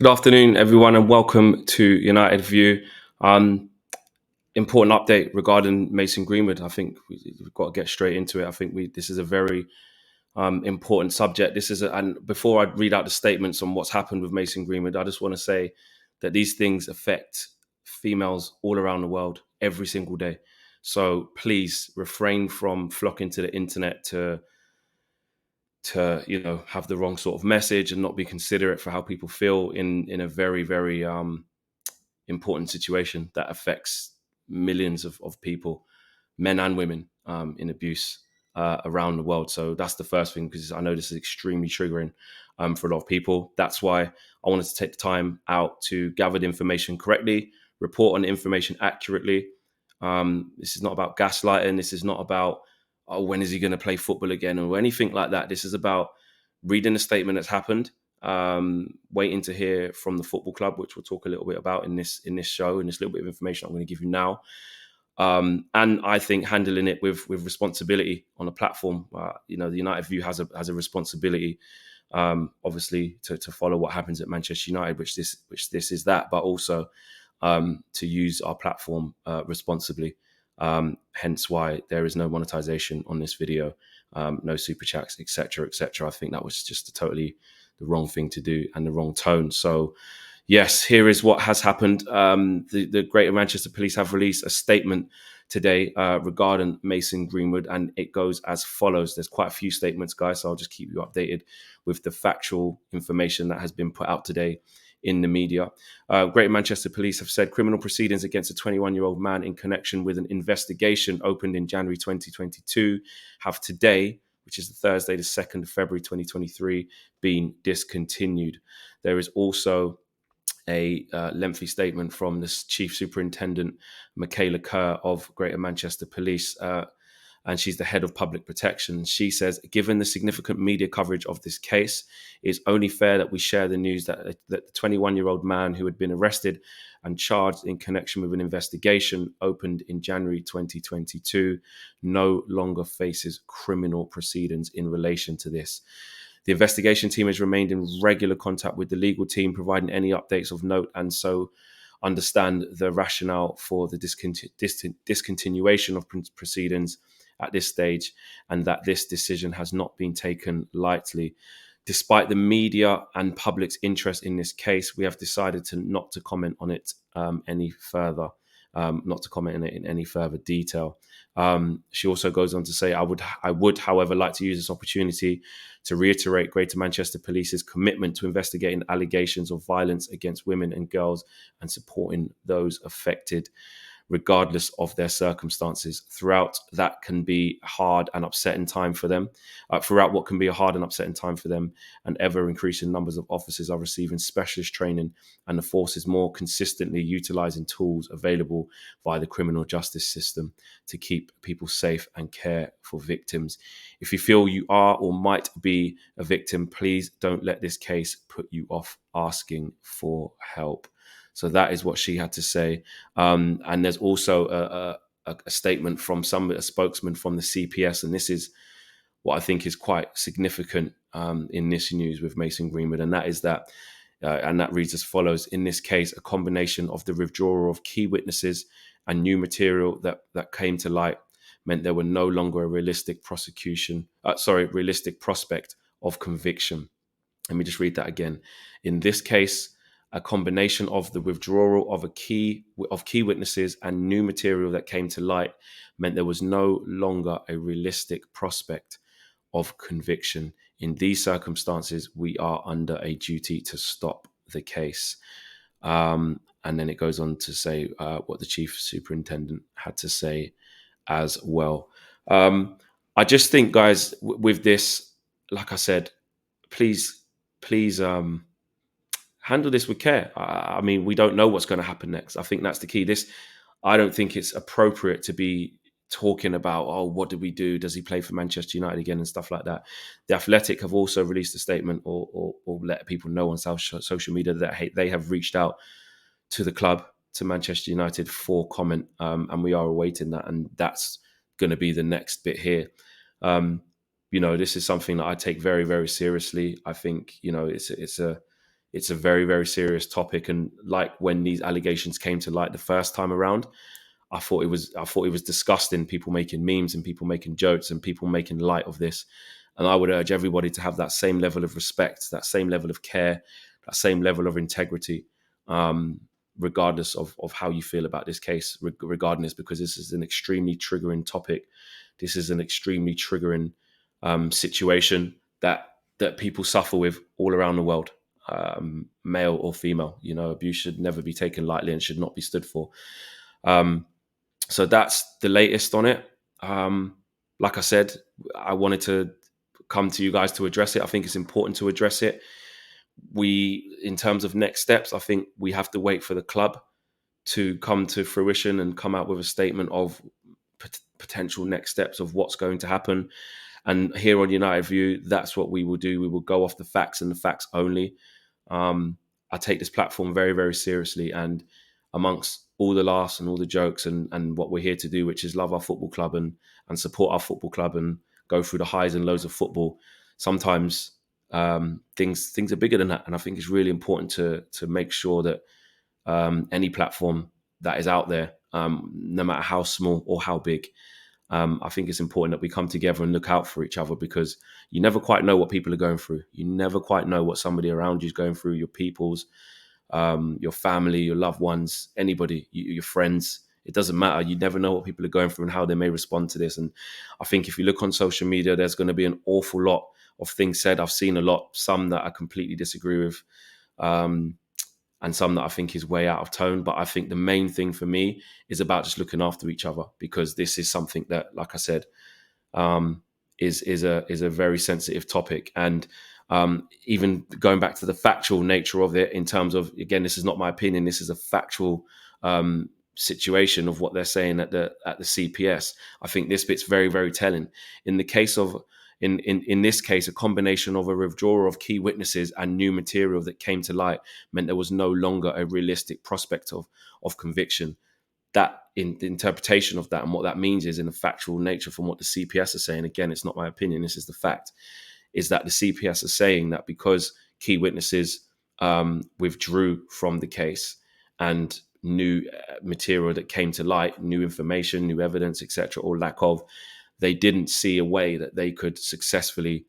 Good afternoon, everyone, and welcome to United View. Um, Important update regarding Mason Greenwood. I think we've got to get straight into it. I think this is a very important subject. And before I read out the statements on what's happened with Mason Greenwood, I just want to say that these things affect females all around the world every single day. So please refrain from flocking to the internet to have the wrong sort of message and not be considerate for how people feel in a very important situation that affects millions of people, men and women, in abuse around the world. So that's the first thing, because I know this is extremely triggering for a lot of people. That's why I wanted to take the time out to gather the information correctly, report on the information accurately. This is not about gaslighting. This is not about, oh, when is he going to play football again, or anything like that. This is about reading the statement that's happened, waiting to hear from the football club, which we'll talk a little bit about in this show, and this little bit of information I'm going to give you now. And I think handling it with responsibility on a platform. The United View has a responsibility, obviously, to follow what happens at Manchester United, which this is that, but also to use our platform responsibly. Hence why there is no monetization on this video, no super chats, etc., etc. I think that was just totally the wrong thing to do and the wrong tone. So, yes, here is what has happened. The Greater Manchester Police have released a statement today regarding Mason Greenwood, and it goes as follows. There's quite a few statements, guys, so I'll just keep you updated with the factual information that has been put out today in the media. Greater Manchester Police have said criminal proceedings against a 21-year-old man in connection with an investigation opened in January 2022 have today, which is Thursday, the 2nd of February 2023, been discontinued. There is also a lengthy statement from the Chief Superintendent, Michaela Kerr of Greater Manchester Police, and she's the head of public protection. She says, given the significant media coverage of this case, it's only fair that we share the news that the 21-year-old man who had been arrested and charged in connection with an investigation opened in January 2022 no longer faces criminal proceedings in relation to this. The investigation team has remained in regular contact with the legal team, providing any updates of note, and so understand the rationale for the discontinuation of proceedings at this stage, and that this decision has not been taken lightly. Despite the media and public's interest in this case, we have decided not to comment on it any further, not to comment on it in any further detail. She also goes on to say, I would, however, like to use this opportunity to reiterate Greater Manchester Police's commitment to investigating allegations of violence against women and girls and supporting those affected, regardless of their circumstances. Throughout that can be hard and upsetting time for them. Throughout what can be a hard and upsetting time for them, and ever increasing numbers of officers are receiving specialist training, and the force is more consistently utilising tools available via the criminal justice system to keep people safe and care for victims. If you feel you are or might be a victim, please don't let this case put you off asking for help. So that is what she had to say. And there's also a statement from a spokesman from the CPS, and this is what I think is quite significant in this news with Mason Greenwood, and that is that, and that reads as follows: in this case, a combination of the withdrawal of key witnesses and new material that came to light meant there were no longer a realistic prospect of conviction. Let me just read that again. In this case, a combination of the withdrawal of key witnesses and new material that came to light meant there was no longer a realistic prospect of conviction. In these circumstances, we are under a duty to stop the case. And then it goes on to say what the chief superintendent had to say as well. I just think, guys, with this, like I said, please handle this with care. I mean, we don't know what's going to happen next. I think that's the key. I don't think it's appropriate to be talking about, oh, what did we do? Does he play for Manchester United again and stuff like that? The Athletic have also released a statement or let people know on social media that they have reached out to the club, to Manchester United, for comment, and we are awaiting that. And that's going to be the next bit here. This is something that I take very, very seriously. I think, it's a It's a very, very serious topic. And like when these allegations came to light the first time around, I thought it was disgusting. People making memes and people making jokes and people making light of this. And I would urge everybody to have that same level of respect, that same level of care, that same level of integrity, um, regardless of how you feel about this case, regardless, because this is an extremely triggering topic. This is an extremely triggering situation that people suffer with all around the world, male or female. You know, abuse should never be taken lightly and should not be stood for. Um, so that's the latest on it. Like I said, I wanted to come to you guys to address it. I think it's important to address it. In terms of next steps, I think we have to wait for the club to come to fruition and come out with a statement of potential next steps of what's going to happen. And here on United View, that's what we will do. We will go off the facts and the facts only. I take this platform very, very seriously. And amongst all the laughs and all the jokes and what we're here to do, which is love our football club and support our football club and go through the highs and lows of football, sometimes things are bigger than that. And I think it's really important to make sure that any platform that is out there, no matter how small or how big, I think it's important that we come together and look out for each other, because you never quite know what people are going through. You never quite know what somebody around you is going through, your peoples, your family, your loved ones, anybody, your friends. It doesn't matter. You never know what people are going through and how they may respond to this. And I think if you look on social media, there's going to be an awful lot of things said. I've seen a lot, some that I completely disagree with, and some that I think is way out of tone. But I think the main thing for me is about just looking after each other, because this is something that, like I said, is a very sensitive topic. And even going back to the factual nature of it, in terms of, again, this is not my opinion, this is a factual situation of what they're saying at the CPS. I think this bit's very, very telling. In the case of in this case, a combination of a withdrawal of key witnesses and new material that came to light meant there was no longer a realistic prospect of conviction. That, in the interpretation of that, and what that means is, in the factual nature from what the CPS are saying, again, it's not my opinion, this is the fact, is that the CPS are saying that because key witnesses withdrew from the case and new material that came to light, new information, new evidence, etc., or lack of, they didn't see a way that they could successfully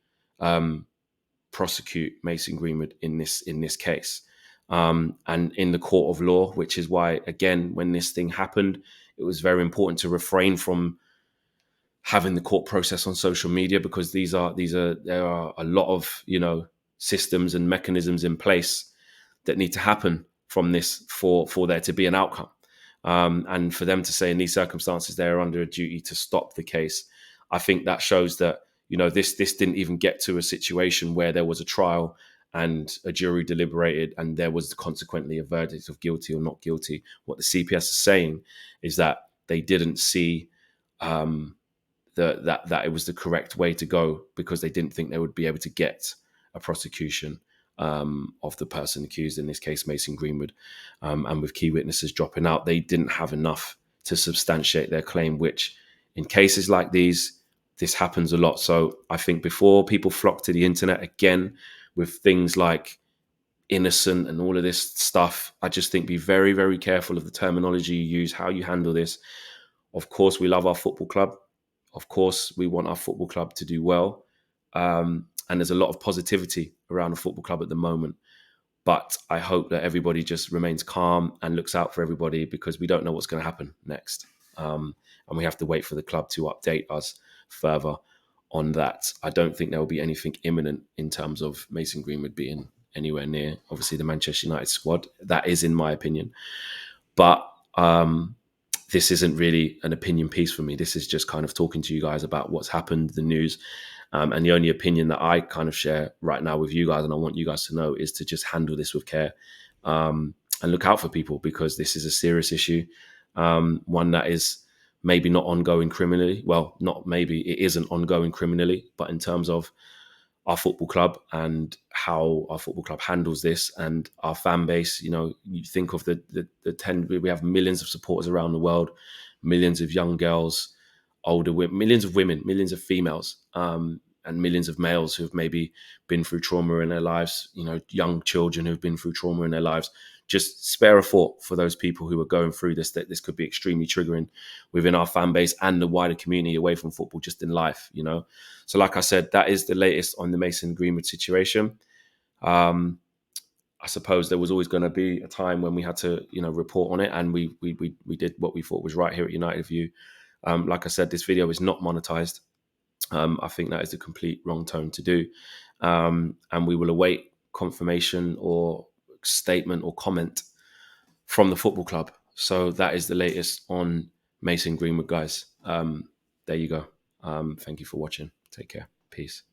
prosecute Mason Greenwood in this case. And in the court of law, which is why, again, when this thing happened, it was very important to refrain from having the court process on social media, because there are a lot of, systems and mechanisms in place that need to happen from this for there to be an outcome. And for them to say in these circumstances they are under a duty to stop the case, I think that shows that this didn't even get to a situation where there was a trial and a jury deliberated and there was consequently a verdict of guilty or not guilty. What the CPS is saying is that they didn't see that it was the correct way to go, because they didn't think they would be able to get a prosecution of the person accused, in this case Mason Greenwood, and with key witnesses dropping out, they didn't have enough to substantiate their claim, which in cases like this happens a lot. So I think before people flock to the internet again with things like innocent and all of this stuff, I just think be very, very careful of the terminology you use, how you handle this. Of course, we love our football club. Of course, we want our football club to do well. And there's a lot of positivity around the football club at the moment. But I hope that everybody just remains calm and looks out for everybody, because we don't know what's going to happen next. And we have to wait for the club to update us further on that. I don't think there will be anything imminent in terms of Mason Greenwood being anywhere near, obviously, the Manchester United squad. That is in my opinion. But this isn't really an opinion piece for me. This is just kind of talking to you guys about what's happened, the news. And the only opinion that I kind of share right now with you guys, and I want you guys to know, is to just handle this with care and look out for people, because this is a serious issue. One that is maybe not ongoing criminally. Well, not maybe, it isn't ongoing criminally, but in terms of our football club and how our football club handles this and our fan base, you think of the 10, we have millions of supporters around the world, millions of young girls, older women, millions of women, millions of females. And and millions of males who've maybe been through trauma in their lives, young children who've been through trauma in their lives. Just spare a thought for those people who are going through this, that this could be extremely triggering within our fan base and the wider community away from football, just in life, So like I said, that is the latest on the Mason Greenwood situation. I suppose there was always going to be a time when we had to, report on it, and we did what we thought was right here at United View. Like I said, this video is not monetized. I think that is the complete wrong tone to do, and we will await confirmation or statement or comment from the football club. So that is the latest on Mason Greenwood, guys. There you go. Thank you for watching. Take care. Peace.